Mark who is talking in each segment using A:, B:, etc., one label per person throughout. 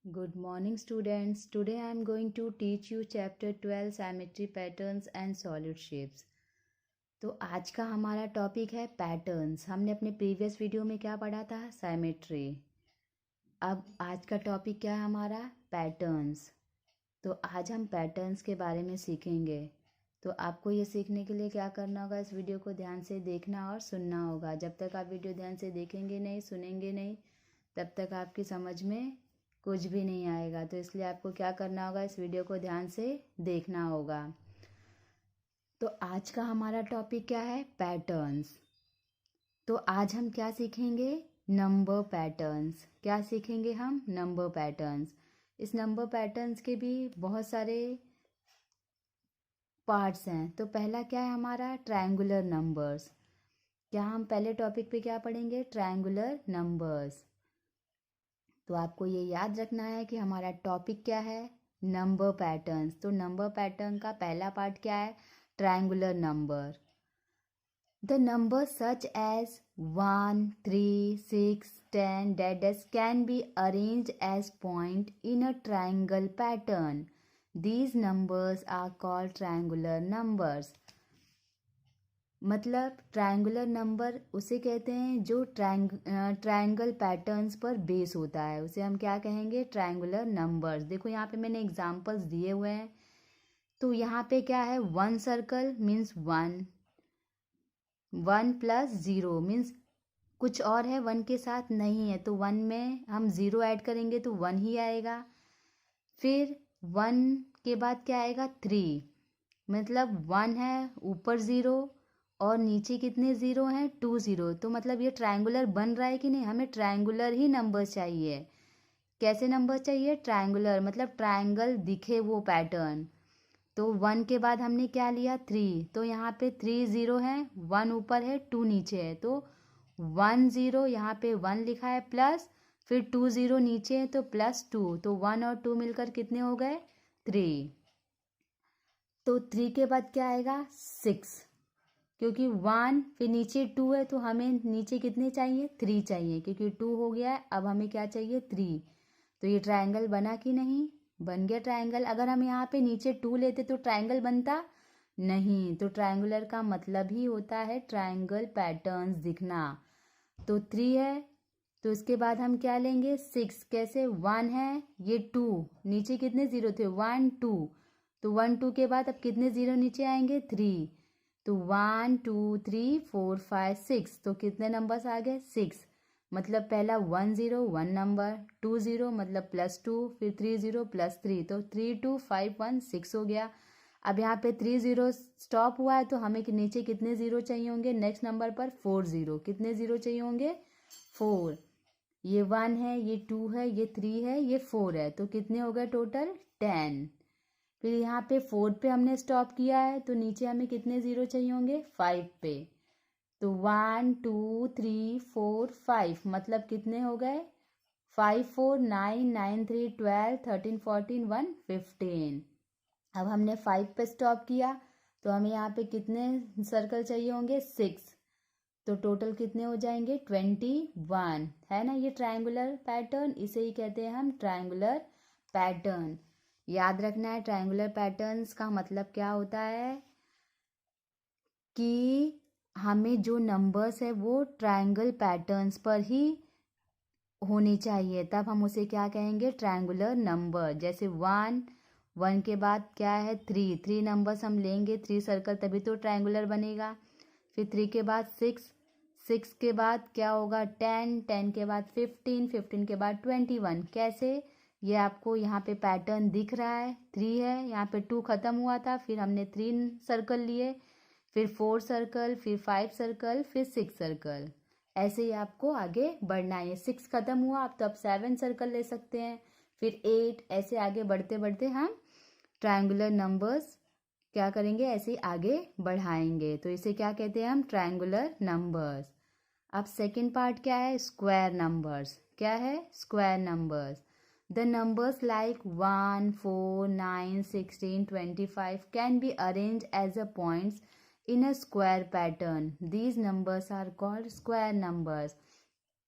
A: Good morning students. Today I am going to teach you chapter 12 symmetry patterns and solid shapes. तो आज का हमारा topic है patterns. हमने अपने प्रीवियस वीडियो में क्या पढ़ा था? साइमेट्री। अब आज का टॉपिक क्या है हमारा? पैटर्न्स। तो आज हम पैटर्न्स के बारे में सीखेंगे। तो आपको ये सीखने के लिए क्या करना होगा? इस वीडियो को ध्यान से देखना और सुनना होगा। जब तक आप वीडियो ध्यान से देखेंगे नहीं, सुनेंगे नहीं, तब तक आपकी समझ में कुछ भी नहीं आएगा। तो इसलिए आपको क्या करना होगा? इस वीडियो को ध्यान से देखना होगा। तो आज का हमारा टॉपिक क्या है? पैटर्न्स। तो आज हम क्या सीखेंगे? Number patterns. क्या सीखेंगे हम? Number patterns. इस नंबर पैटर्न्स के भी बहुत सारे पार्ट्स हैं। तो पहला क्या है हमारा? Triangular numbers. क्या हम पहले टॉपिक पे क्या पढ़ेंगे? Triangular numbers. तो आपको ये याद रखना है कि हमारा टॉपिक क्या है? Number patterns. तो नंबर पैटर्न का पहला पार्ट क्या है? Triangular number. The number such as 1, 3, 6, 10 dash can be arranged as point in a triangle pattern. These numbers are called triangular numbers. मतलब ट्रायंगुलर नंबर उसे कहते हैं जो ट्रायंगल पैटर्न्स पर बेस होता है, उसे हम क्या कहेंगे? Triangular numbers. देखो यहाँ पे मैंने एग्जांपल्स दिए हुए हैं। तो यहाँ पे क्या है? 1 सर्कल मीन्स 1, 1 + 0 मीन्स कुछ और है, 1 के साथ नहीं है, तो 1 में हम 0 ऐड करेंगे तो 1 ही आएगा। फिर 1 के बाद क्या आएगा? 3, मतलब 1 है, ऊपर 0 और नीचे कितने 0 हैं? 2 0। तो मतलब ये ट्रायंगुलर बन रहा है कि नहीं? हमें ट्रायंगुलर ही नंबर चाहिए। कैसे नंबर चाहिए? ट्रायंगुलर, मतलब ट्रायंगल दिखे वो पैटर्न। तो 1 के बाद हमने क्या लिया? 3। तो यहाँ पे 3 0 है, 1 ऊपर है, 2 नीचे है, तो 1 0, यहाँ पे 1 लिखा है प्लस, फिर 2 0 नीचे है तो +2, तो 1 और 2 मिलकर कितने हो गए? 3। तो 3 के बाद क्या आएगा? 6, क्योंकि 1 फिर नीचे 2 है, तो हमें नीचे कितने चाहिए? 3 चाहिए, क्योंकि 2 हो गया है, अब हमें क्या चाहिए? 3। तो ये ट्रायंगल बना कि नहीं? बन गया ट्रायंगल। अगर हम यहाँ पे नीचे 2 लेते तो ट्रायंगल बनता नहीं। तो ट्रायंगुलर का मतलब ही होता है ट्रायंगल पैटर्न्स दिखना। तो 3 है, तो इसके बाद हम क्या लेंगे? 6। कैसे? 1 है, ये 2, नीचे कितने 0 थे? 1 2, तो 1 2 के बाद अब कितने 0 नीचे आएंगे? 3। तो 1 2 3 4 5 6, तो कितने नंबर्स आ गए? 6। मतलब पहला 1 0 1 नंबर, 2 0 मतलब +2, फिर 3 0 +3, तो 3 2 5 1 6 हो गया। अब यहाँ पे 3 0 स्टॉप हुआ है, तो हमें नीचे कितने 0 चाहिए होंगे? नेक्स्ट नंबर पर 4 0। कितने 0 चाहिए होंगे? 4। ये 1 है, ये 2 है, ये 3 है, ये 4 है, तो कितने हो गए टोटल? 10। फिर यहाँ पे 4 पे हमने स्टॉप किया है, तो नीचे हमें कितने 0 चाहिए होंगे? 5 पे। तो 1 2 3 4 5, मतलब कितने हो गए? 5 4 9 9 3 12 13 14 1 15। अब हमने 5 पे स्टॉप किया, तो हमें यहाँ पे कितने सर्कल चाहिए होंगे? 6। तो टोटल कितने हो जाएंगे? 21, है ना? ये ट्रायंगुलर पैटर्न, इसे ही कहते हैं हम ट्रायंगुलर पैटर्न। याद रखना है ट्रायंगुलर पैटर्न्स का मतलब क्या होता है कि हमें जो नंबर्स है वो ट्रायंगल पैटर्न्स पर ही होनी चाहिए, तब हम उसे क्या कहेंगे? Triangular number. जैसे 1 के बाद क्या है? 3 नंबर्स हम लेंगे, 3 सर्कल, तभी तो ट्रायंगुलर बनेगा। फिर 3 के बाद 6 के बाद क्या होगा? 10 के बाद 15 के बाद 21। कैसे? ये आपको यहाँ पे पैटर्न दिख रहा है। 3 है, यहाँ पे 2 खत्म हुआ था, फिर हमने 3 सर्कल लिए, फिर 4 सर्कल, फिर 5 सर्कल, फिर 6 सर्कल। ऐसे ही आपको आगे बढ़ना है। 6 खत्म हुआ, आप तो अब 7 सर्कल ले सकते हैं, फिर 8, ऐसे आगे बढ़ते बढ़ते हम ट्रायंगुलर नंबर्स क्या करेंगे? ऐसे ही आगे बढ़ाएंगे। तो इसे क्या कहते हैं हम? Triangular numbers. अब सेकंड पार्ट क्या है? Square numbers. क्या है? Square numbers. The numbers like 1 4 9 16 25 can be arrange as a points in a square pattern. These numbers are called square numbers.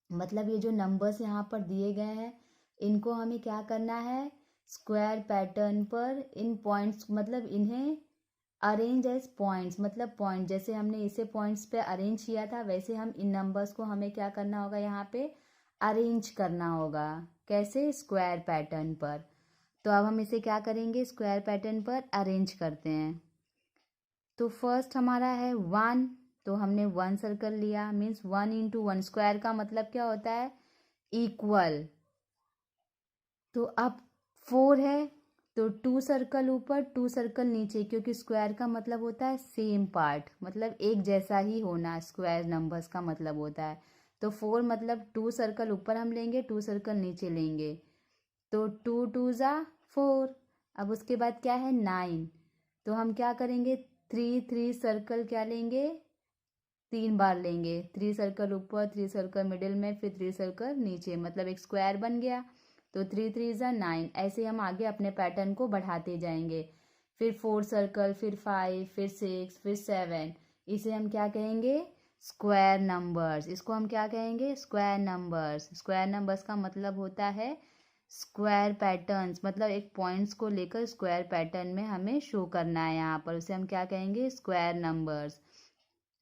A: मतलब ये जो नंबर्स यहाँ पर दिए गए हैं, इनको हमें क्या करना है, स्क्वायर पैटर्न पर इन पॉइंट्स मतलब इन्हें अरेंज एज पॉइंट्स, मतलब पॉइंट जैसे हमने इसे पॉइंट्स पे अरेंज किया था वैसे हम इन नंबर्स को हमें क्या करना होगा, यहाँ पे अरेंज करना होगा। कैसे, स्क्वायर पैटर्न पर। तो अब हम इसे क्या करेंगे, स्क्वायर पैटर्न पर अरेंज करते हैं। तो फर्स्ट हमारा है 1, तो हमने 1 सर्कल लिया, मीन्स 1 इंटू 1, स्क्वायर का मतलब क्या होता है, इक्वल। तो अब 4 है तो 2 सर्कल ऊपर 2 सर्कल नीचे, क्योंकि स्क्वायर का मतलब होता है सेम पार्ट, मतलब एक जैसा ही होना स्क्वायर नंबर्स का मतलब होता है। तो 4 मतलब 2 सर्कल ऊपर हम लेंगे 2 सर्कल नीचे लेंगे, तो 2 2 ज़ा 4। अब उसके बाद क्या है 9, तो हम क्या करेंगे 3 3 सर्कल क्या लेंगे, 3 बार लेंगे, 3 सर्कल ऊपर 3 सर्कल मिडिल में फिर 3 सर्कल नीचे, मतलब एक स्क्वायर बन गया। तो 3 3 ज़ा 9, ऐसे हम आगे अपने पैटर्न को बढ़ाते जाएंगे। फिर 4 सर्कल, फिर 5, फिर 6, फिर 7, इसे हम क्या कहेंगे, स्क्वायर नंबर्स। इसको हम क्या कहेंगे, स्क्वायर नंबर्स। स्क्वायर नंबर्स का मतलब होता है स्क्वायर पैटर्न्स, मतलब एक पॉइंट्स को लेकर स्क्वायर पैटर्न में हमें शो करना है यहाँ पर, उसे हम क्या कहेंगे, स्क्वायर नंबर्स।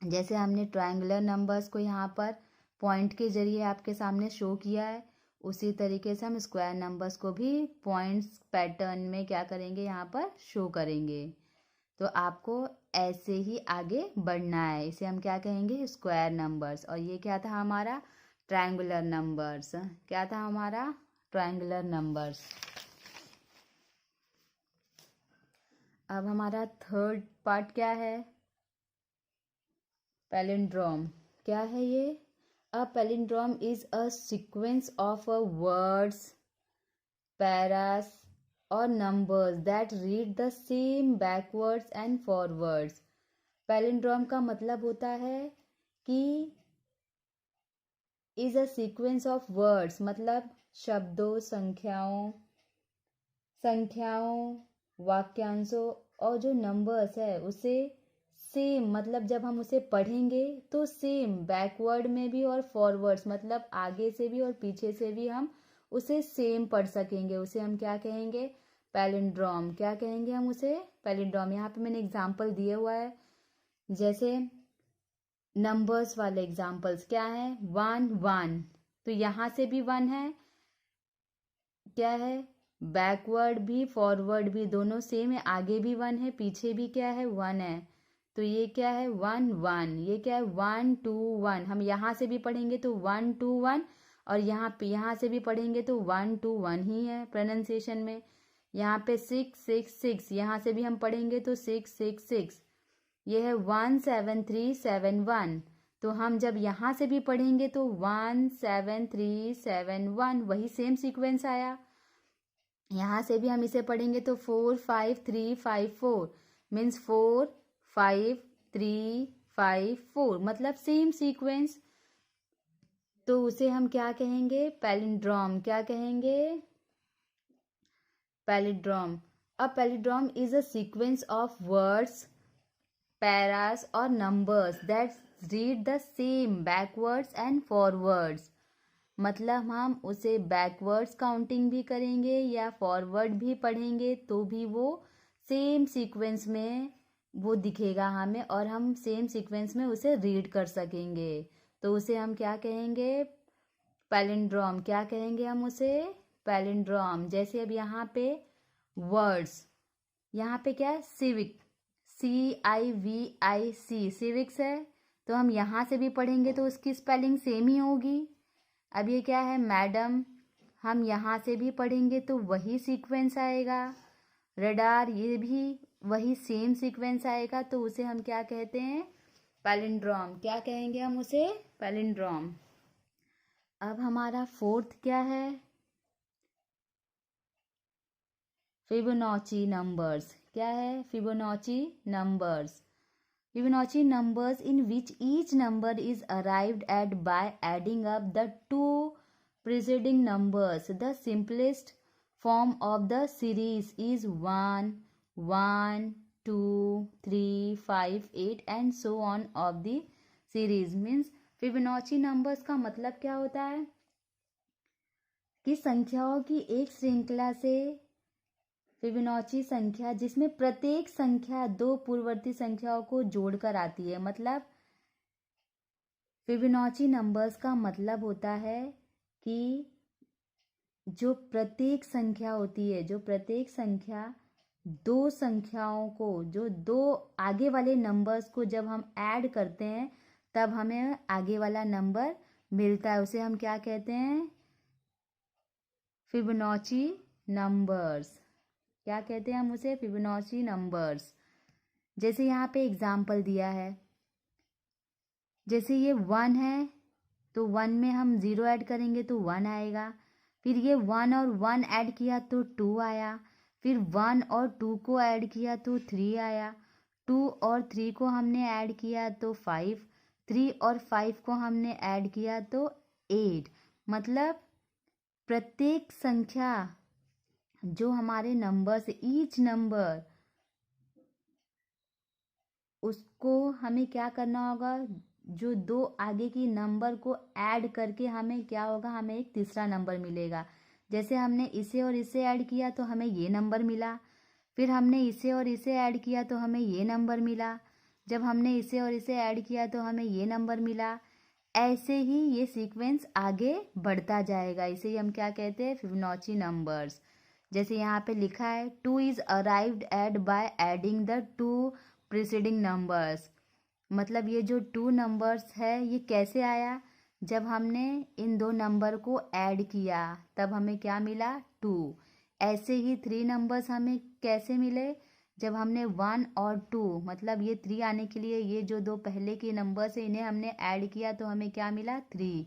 A: जैसे हमने ट्रायंगुलर नंबर्स को यहाँ पर पॉइंट के जरिए आपके सामने शो किया है, उसी तरीके से हम स्क्वायर नंबर्स को भी पॉइंट्स पैटर्न में क्या करेंगे, यहाँ पर शो करेंगे। तो आपको ऐसे ही आगे बढ़ना है, इसे हम क्या कहेंगे, स्क्वायर नंबर्स। और ये क्या था हमारा, ट्रायंगुलर नंबर्स। क्या था हमारा, ट्रायंगुलर नंबर्स। अब हमारा थर्ड पार्ट क्या है, पैलिंड्रोम। क्या है ये, a palindrome is a sequence of a words, phrases और numbers that read the same backwards and forwards. Palindrome का मतलब होता है कि is a sequence of words, मतलब शब्दों, संख्याओं, वाक्यांशों और जो नंबर्स है उसे सेम, मतलब जब हम उसे पढ़ेंगे तो सेम बैकवर्ड में भी और फॉरवर्ड्स मतलब आगे से भी और पीछे से भी हम उसे सेम पढ़ सकेंगे, उसे हम क्या कहेंगे, पैलिंड्रोम। क्या कहेंगे हम उसे, पैलिंड्रोम। यहाँ पे मैंने एग्जाम्पल दिए हुआ है, जैसे नंबर्स वाले एग्जाम्पल्स क्या है, 1 1, तो यहाँ से भी 1 है, क्या है, बैकवर्ड भी फॉरवर्ड भी दोनों सेम है, आगे भी 1 है पीछे भी क्या है 1 है। तो ये क्या है 1 1, ये क्या है 1 2 1, हम यहाँ से भी पढ़ेंगे तो 1 2 1, और यहाँ से भी पढ़ेंगे तो 1 2 1 ही है प्रोनाउंसिएशन में। यहाँ पे 6 6 6, यहाँ से भी हम पढ़ेंगे तो 6 6 6। ये है 1 7 3 7 1, तो हम जब यहाँ से भी पढ़ेंगे तो 1 7 3 7 1, वही सेम सीक्वेंस आया। यहाँ से भी हम इसे पढ़ेंगे तो 4 5 3 5 4, मीन्स 4 5 3 5 4, मतलब सेम सीक्वेंस। तो उसे हम क्या कहेंगे, पैलिंड्रोम। क्या कहेंगे, palindrome. A palindrome is a sequence of words, phrases और numbers that read the same backwards and forwards, मतलब हम उसे बैकवर्ड्स काउंटिंग भी करेंगे या फॉरवर्ड भी पढ़ेंगे तो भी वो सेम सीक्वेंस में वो दिखेगा हमें, और हम सेम सीक्वेंस में उसे रीड कर सकेंगे। तो उसे हम क्या कहेंगे, पैलिंड्रोम। क्या कहेंगे हम उसे, पैलिंड्रोम। जैसे अब यहाँ पे वर्ड्स, यहाँ पे क्या है, सिविक, CIVIC, सिविक्स है, तो हम यहाँ से भी पढ़ेंगे तो उसकी स्पेलिंग सेम ही होगी। अब ये क्या है, मैडम, हम यहाँ से भी पढ़ेंगे तो वही सीक्वेंस आएगा। रडार, ये भी वही सेम सीक्वेंस आएगा, तो उसे हम क्या कहते हैं, पैलिंड्रोम। क्या कहेंगे हम उसे, पैलिंड्रोम। अब हमारा फोर्थ क्या है, फिबोनाची नंबर्स। क्या है, Fibonacci numbers. Fibonacci numbers in which each number is arrived at by adding up the two preceding numbers. The simplest form of the series is 1 1 2 3 5 8 and so on of the series. Means Fibonacci numbers का मतलब क्या होता है, कि संख्याओं की एक श्रृंखला से फिबोनाची संख्या जिसमें प्रत्येक संख्या दो पूर्ववर्ती संख्याओं को जोड़कर आती है। मतलब फिबोनाची नंबर्स का मतलब होता है कि जो प्रत्येक संख्या होती है, जो प्रत्येक संख्या दो संख्याओं को, जो दो आगे वाले नंबर्स को जब हम ऐड करते हैं तब हमें आगे वाला नंबर मिलता है, उसे हम क्या कहते हैं? Fibonacci numbers. क्या कहते हैं हम उसे? Fibonacci numbers. जैसे यहाँ पे एग्जाम्पल दिया है, जैसे ये 1 है तो 1 में हम 0 ऐड करेंगे तो 1 आएगा। फिर ये 1 और 1 ऐड किया तो 2 आया। फिर 1 और 2 को ऐड किया तो 3 आया। 2 और 3 को हमने ऐड किया तो 5। 3 और 5 को हमने ऐड किया तो 8। मतलब प्रत्येक संख्या जो हमारे नंबर्स, ईच नंबर, उसको हमें क्या करना होगा? जो दो आगे की नंबर को ऐड करके हमें क्या होगा? हमें एक तीसरा नंबर मिलेगा। जैसे हमने इसे और इसे ऐड किया तो हमें ये नंबर मिला। फिर हमने इसे और इसे ऐड किया तो हमें ये नंबर मिला। जब हमने इसे और इसे ऐड किया तो हमें ये नंबर मिला। ऐसे ही ये सीक्वेंस आगे बढ़ता जाएगा। इसे ही हम क्या कहते हैं? Fibonacci numbers. जैसे यहाँ पे लिखा है 2 is arrived at by adding the 2 preceding numbers. मतलब ये जो 2 नंबर्स है ये कैसे आया? जब हमने इन दो नंबर को ऐड किया तब हमें क्या मिला? 2। ऐसे ही 3 नंबर्स हमें कैसे मिले? जब हमने 1 और 2, मतलब ये 3 आने के लिए ये जो दो पहले के नंबर्स है इन्हें हमने ऐड किया तो हमें क्या मिला? 3।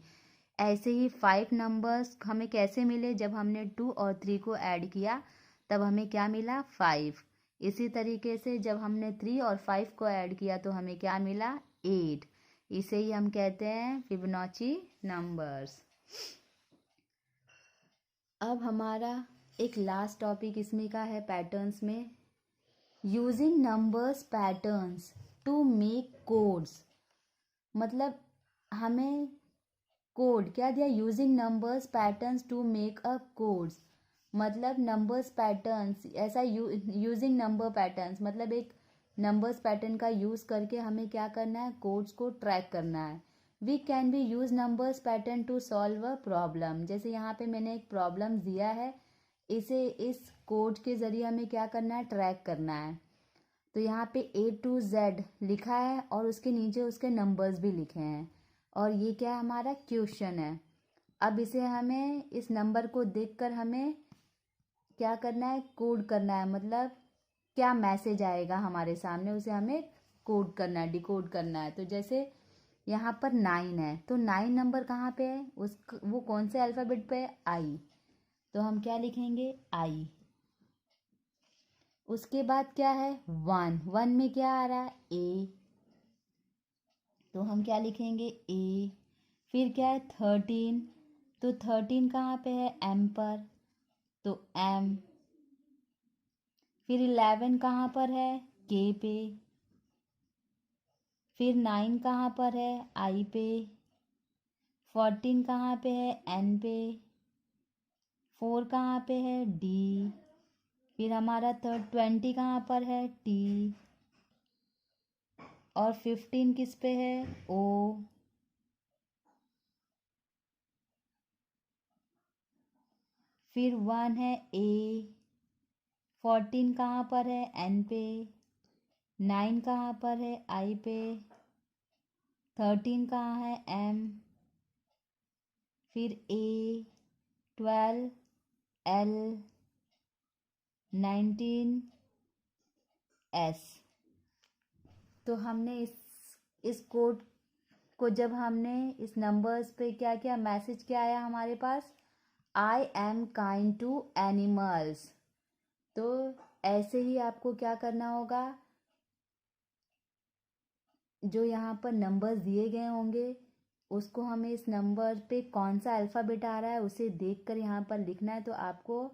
A: ऐसे ही 5 नंबर्स हमें कैसे मिले? जब हमने 2 और 3 को ऐड किया तब हमें क्या मिला? 5। इसी तरीके से जब हमने 3 और 5 को ऐड किया तो हमें क्या मिला? 8। इसे ही हम कहते हैं फिबोनाची नंबर्स। अब हमारा एक लास्ट टॉपिक इसमें का है पैटर्न्स में, using numbers patterns to make codes. मतलब हमें कोड क्या दिया? Using numbers patterns to make a codes. मतलब नंबर्स पैटर्न्स, ऐसा यूजिंग नंबर पैटर्न्स मतलब एक नंबर्स पैटर्न का यूज करके हमें क्या करना है? कोड्स को ट्रैक करना है। We can be use numbers pattern to solve a problem. जैसे यहाँ पे मैंने एक प्रॉब्लम दिया है, इसे इस कोड के जरिए हमें क्या करना है? ट्रैक करना है। तो यहाँ पे A to Z लिखा है और उसके नीचे उसके नंबर्स भी लिखे हैं और ये क्या है? हमारा क्वेश्चन है। अब इसे हमें इस नंबर को देखकर हमें क्या करना है? कोड करना है। मतलब क्या मैसेज आएगा हमारे सामने उसे हमें कोड करना है, डिकोड करना है। तो जैसे यहाँ पर 9 है तो 9 नंबर कहाँ पे है? वो कौन से अल्फ़ाबेट पे है? आई। तो हम क्या लिखेंगे? आई। उसके बाद क्या है? 1। 1 में क्या आ रहा है? ए। तो हम क्या लिखेंगे? ए। फिर क्या है? 13। तो 13 कहाँ पे है? एम पर, तो एम। फिर 11 कहाँ पर है? के पे। फिर 9 कहाँ पर है? आई पे। 14 कहाँ पे है? एन पे। 4 कहाँ पे है? डी। फिर हमारा 20 कहाँ पर है? टी। और 15 किस पे है? ओ। फिर 1 है ए। 14 कहाँ पर है? एन पे। 9 कहाँ पर है? आई पे। 13 कहाँ है? एम। फिर ए। 12 एल। 19 एस। तो हमने इस कोड को जब हमने इस नंबर्स पे क्या किया? मैसेज क्या आया हमारे पास? I am kind to animals. तो ऐसे ही आपको क्या करना होगा? जो यहाँ पर नंबर्स दिए गए होंगे उसको हमें इस नंबर पे कौन सा अल्फ़ाबेट आ रहा है उसे देखकर यहाँ पर लिखना है। तो आपको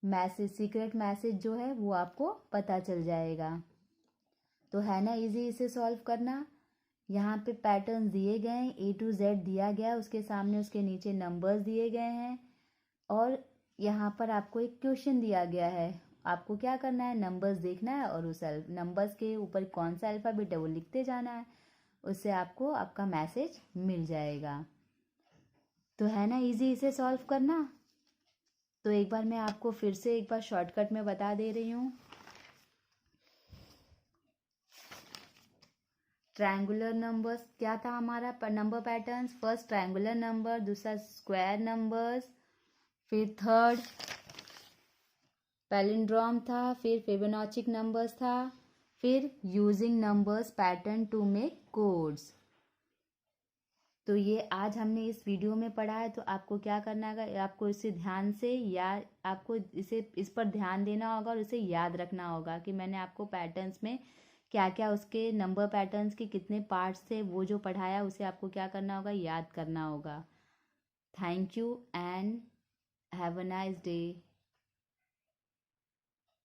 A: मैसेज, सीक्रेट मैसेज जो है वो आपको पता चल जाएगा। तो है ना इजी इसे सॉल्व करना। यहाँ पे पैटर्न दिए गए हैं, A to Z दिया गया, उसके सामने उसके नीचे नंबर्स दिए गए हैं और यहाँ पर आपको एक क्वेश्चन दिया गया है, आपको क्या करना है, नंबर्स देखना है और उस नंबर्स के ऊपर कौन सा अल्फ़ाबेट है वो लिखते जाना है, उससे आपको आपका मैसेज मिल जाएगा। तो है ना इजी इसे सॉल्व करना। तो एक बार मैं आपको फिर से एक बार शॉर्टकट में बता दे रही हूँ। ट्रायंगुलर नंबर्स क्या था हमारा number patterns, first triangular number, दूसरा स्क्वायर नंबर्स, फिर थर्ड पैलिंड्रोम था, फिर फिबोनाची नंबर्स था, फिर using numbers pattern to make codes. तो ये आज हमने इस वीडियो में पढ़ा है। तो आपको क्या करना है, आपको इसे ध्यान से या आपको इस पर ध्यान देना होगा और इसे याद रखना होगा कि मैंने आपको पैटर्न्स में क्या क्या, उसके नंबर पैटर्न्स के कितने पार्ट्स थे, वो जो पढ़ाया उसे आपको क्या करना होगा, याद करना होगा। Thank you and have a nice day.